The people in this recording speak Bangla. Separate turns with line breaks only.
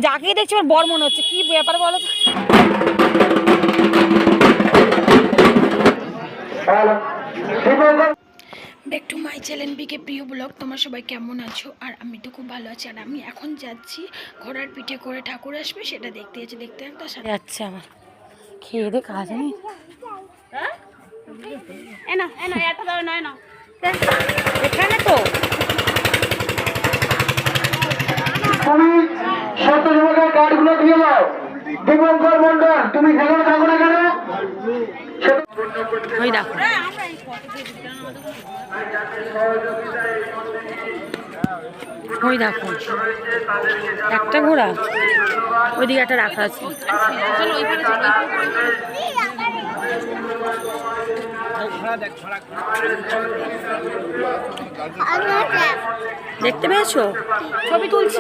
যাকেই দেখছি আমার বর মনে হচ্ছে, কি ব্যাপার বলো তো? ব্যাক টু মাই চ্যানেল বিকে প্রিয় ব্লগ। তোমার সবাই কেমন আছো? আর আমি তো খুব ভালো আছি। আর আমি এখন যাচ্ছি ঘোড়ার পিঠে করে ঠাকুর আসবে, সেটা দেখতে যাচ্ছি। দেখতে তার সাথে যাচ্ছে আমার খেয়ে দে কাজ নেই। এখানে তো
তুমি সত্যযুগের কার্ডগুলো দিয়ে দাও। দিবঙ্কর মন্ডল, তুমি সেখানে থাকো না কেন?
ওই দেখো, ওই দেখো একটা ঘোড়া, ওইদিকে একটা রাখা আছে। দেখতে পেয়েছো? ছবি তুলছি।